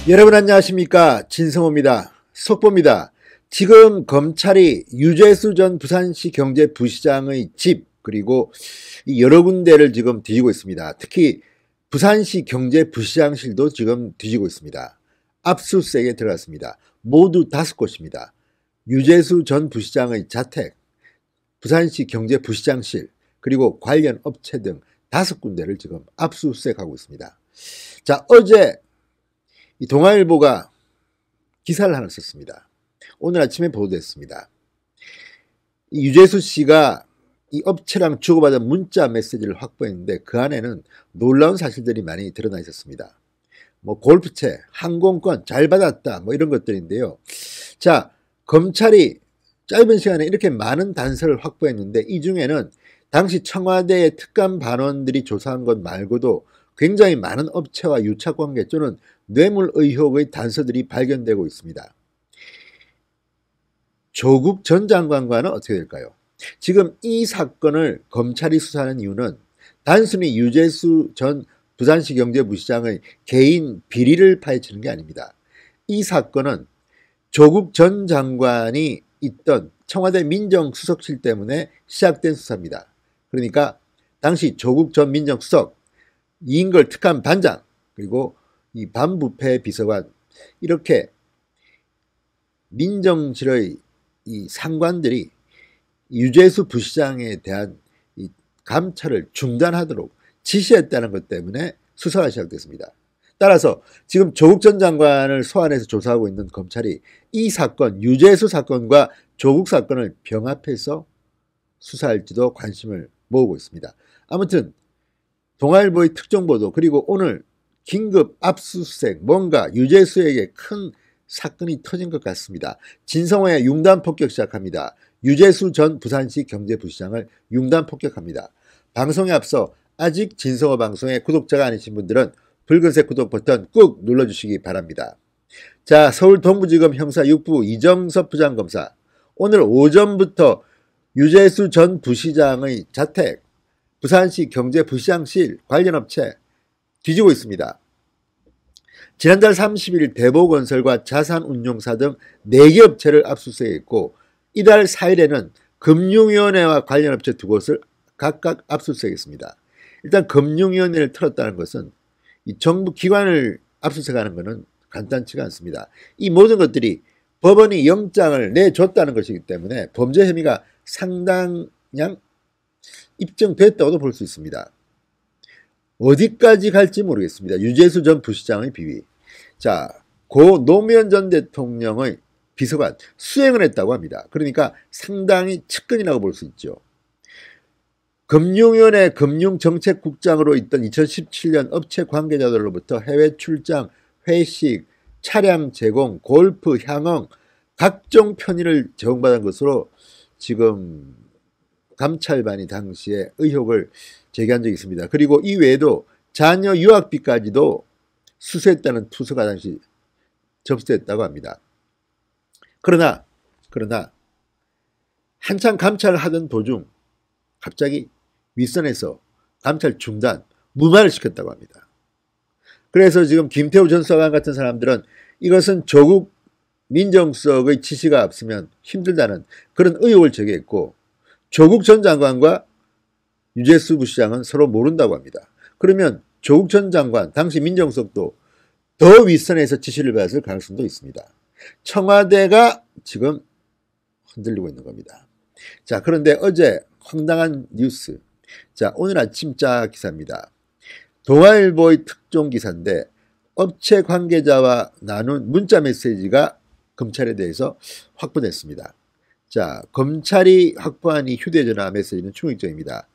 여러분 안녕하십니까, 진성호입니다. 속보입니다. 지금 검찰이 유재수 전 부산시 경제부시장의 집 그리고 여러 군데를 지금 뒤지고 있습니다. 특히 부산시 경제부시장실도 지금 뒤지고 있습니다. 압수수색에 들어갔습니다. 모두 5곳입니다. 유재수 전 부시장의 자택, 부산시 경제부시장실 그리고 관련 업체 등 5군데를 지금 압수수색하고 있습니다. 자, 어제 이 동아일보가 기사를 하나 썼습니다. 오늘 아침에 보도됐습니다. 이 유재수 씨가 이 업체랑 주고받은 문자 메시지를 확보했는데 그 안에는 놀라운 사실들이 많이 드러나 있었습니다. 뭐 골프채, 항공권 잘 받았다 뭐 이런 것들인데요. 자, 검찰이 짧은 시간에 이렇게 많은 단서를 확보했는데 이 중에는 당시 청와대의 특감 반원들이 조사한 것 말고도 굉장히 많은 업체와 유착관계 또는 뇌물 의혹의 단서들이 발견되고 있습니다. 조국 전 장관과는 어떻게 될까요? 지금 이 사건을 검찰이 수사하는 이유는 단순히 유재수 전 부산시 경제부시장의 개인 비리를 파헤치는 게 아닙니다. 이 사건은 조국 전 장관이 있던 청와대 민정수석실 때문에 시작된 수사입니다. 그러니까 당시 조국 전 민정수석, 이인걸 특감 반장, 그리고 이 반부패 비서관, 이렇게 민정실의 이 상관들이 유재수 부시장에 대한 이 감찰을 중단하도록 지시했다는 것 때문에 수사가 시작됐습니다. 따라서 지금 조국 전 장관을 소환해서 조사하고 있는 검찰이 이 사건, 유재수 사건과 조국 사건을 병합해서 수사할지도 관심을 모으고 있습니다. 아무튼 동아일보의 특종보도 그리고 오늘 긴급 압수수색, 뭔가 유재수에게 큰 사건이 터진 것 같습니다. 진성호의 융단 폭격 시작합니다. 유재수 전 부산시 경제부시장을 융단 폭격합니다. 방송에 앞서 아직 진성호 방송의 구독자가 아니신 분들은 붉은색 구독 버튼 꾹 눌러주시기 바랍니다. 자, 서울 동부지검 형사 6부 이정섭 부장검사, 오늘 오전부터 유재수 전 부시장의 자택, 부산시 경제부시장실 관련 업체 뒤지고 있습니다. 지난달 30일 대보건설과 자산운용사 등 4개 업체를 압수수색했고 이달 4일에는 금융위원회와 관련 업체 2곳을 각각 압수수색했습니다. 일단 금융위원회를 털었다는 것은 이 정부 기관을 압수수색하는 것은 간단치가 않습니다. 이 모든 것들이 법원이 영장을 내줬다는 것이기 때문에 범죄 혐의가 상당량 입증됐다고도 볼 수 있습니다. 어디까지 갈지 모르겠습니다. 유재수 전 부시장의 비위. 자, 고 노무현 전 대통령의 비서관 수행을 했다고 합니다. 그러니까 상당히 측근이라고 볼 수 있죠. 금융위원회 금융정책국장으로 있던 2017년 업체 관계자들로부터 해외 출장, 회식, 차량 제공, 골프, 향응, 각종 편의를 제공받은 것으로 지금 감찰반이 당시에 의혹을 제기한 적이 있습니다. 그리고 이 외에도 자녀 유학비까지도 수수했다는 투서가 당시 접수됐다고 합니다. 그러나 한참 감찰을 하던 도중 갑자기 윗선에서 감찰 중단, 무마를 시켰다고 합니다. 그래서 지금 김태우 전 수사관 같은 사람들은 이것은 조국 민정수석의 지시가 없으면 힘들다는 그런 의혹을 제기했고 조국 전 장관과 유재수 부시장은 서로 모른다고 합니다. 그러면 조국 전 장관, 당시 민정수석도 더 윗선에서 지시를 받았을 가능성도 있습니다. 청와대가 지금 흔들리고 있는 겁니다. 자, 그런데 어제 황당한 뉴스. 자, 오늘 아침자 기사입니다. 동아일보의 특종 기사인데 업체 관계자와 나눈 문자 메시지가 검찰에 대해서 확보됐습니다. 자, 검찰이 확보한 이 휴대전화 메시지는 충격적입니다.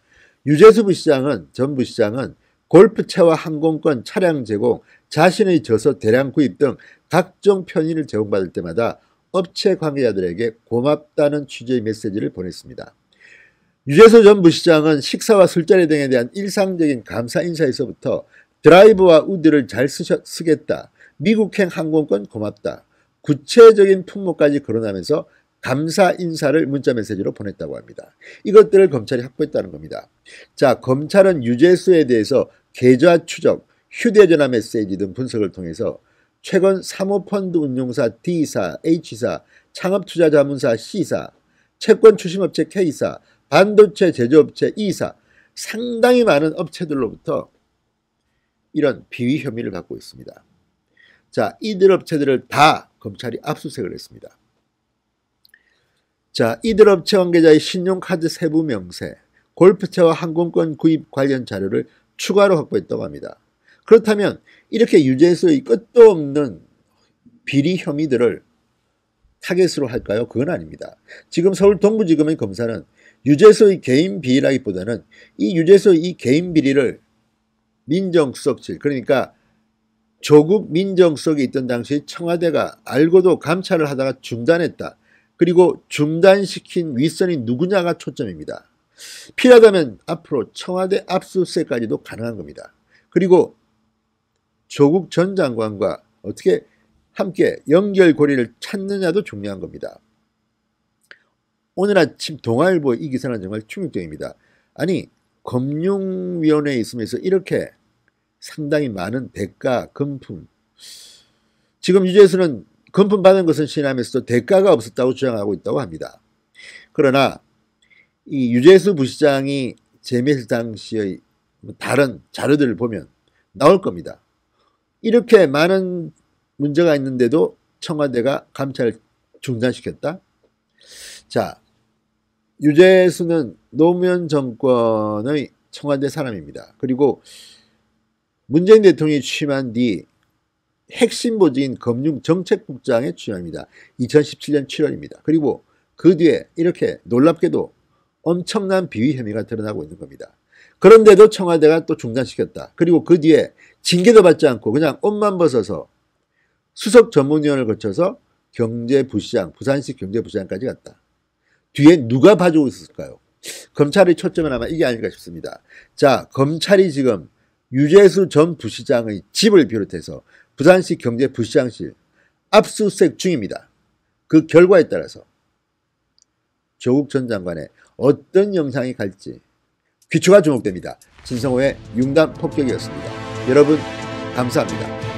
유재수 부시장은, 전 부시장은 골프채와 항공권, 차량 제공, 자신의 저서 대량 구입 등 각종 편의를 제공받을 때마다 업체 관계자들에게 고맙다는 취지의 메시지를 보냈습니다. 유재수 전 부시장은 식사와 술자리 등에 대한 일상적인 감사 인사에서부터 드라이브와 우드를 잘 쓰겠다, 미국행 항공권 고맙다, 구체적인 품목까지 거론하면서 감사 인사를 문자 메시지로 보냈다고 합니다. 이것들을 검찰이 확보했다는 겁니다. 자, 검찰은 유재수에 대해서 계좌 추적, 휴대전화 메시지 등 분석을 통해서 최근 사모펀드 운용사 D사, H사, 창업투자자문사 C사, 채권 추심업체 K사, 반도체 제조업체 E사, 상당히 많은 업체들로부터 이런 비위 혐의를 받고 있습니다. 자, 이들 업체들을 다 검찰이 압수수색을 했습니다. 자, 이들 업체 관계자의 신용카드 세부 명세, 골프채와 항공권 구입 관련 자료를 추가로 확보했다고 합니다. 그렇다면 이렇게 유죄수의 끝도 없는 비리 혐의들을 타겟으로 할까요? 그건 아닙니다. 지금 서울 동부지검의 검사는 유죄수의 개인 비리라기보다는 이 유죄수의 이 개인 비리를 민정수석실, 그러니까 조국 민정수석에 있던 당시 청와대가 알고도 감찰을 하다가 중단했다. 그리고 중단시킨 윗선이 누구냐가 초점입니다. 필요하다면 앞으로 청와대 압수수색까지도 가능한 겁니다. 그리고 조국 전 장관과 어떻게 함께 연결고리를 찾느냐도 중요한 겁니다. 오늘 아침 동아일보 이 기사는 정말 충격적입니다. 아니, 금융위원회에 있으면서 이렇게 상당히 많은 대가, 금품, 지금 유죄수는 금품 받은 것은 시인하면서도 대가가 없었다고 주장하고 있다고 합니다. 그러나 이 유재수 부시장이 재미있을 당시의 다른 자료들을 보면 나올 겁니다. 이렇게 많은 문제가 있는데도 청와대가 감찰을 중단시켰다? 자, 유재수는 노무현 정권의 청와대 사람입니다. 그리고 문재인 대통령이 취임한 뒤 핵심 보직인 금융정책국장에 취임합니다. 2017년 7월입니다. 그리고 그 뒤에 이렇게 놀랍게도 엄청난 비위 혐의가 드러나고 있는 겁니다. 그런데도 청와대가 또 중단시켰다. 그리고 그 뒤에 징계도 받지 않고 그냥 옷만 벗어서 수석 전문위원을 거쳐서 경제부시장, 부산시 경제부시장까지 갔다. 뒤에 누가 봐주고 있었을까요? 검찰의 초점은 아마 이게 아닐까 싶습니다. 자, 검찰이 지금 유재수 전 부시장의 집을 비롯해서 부산시 경제부시장실 압수수색 중입니다. 그 결과에 따라서 조국 전 장관의 어떤 영상이 갈지 귀추가 주목됩니다. 진성호의 융단 폭격이었습니다. 여러분 감사합니다.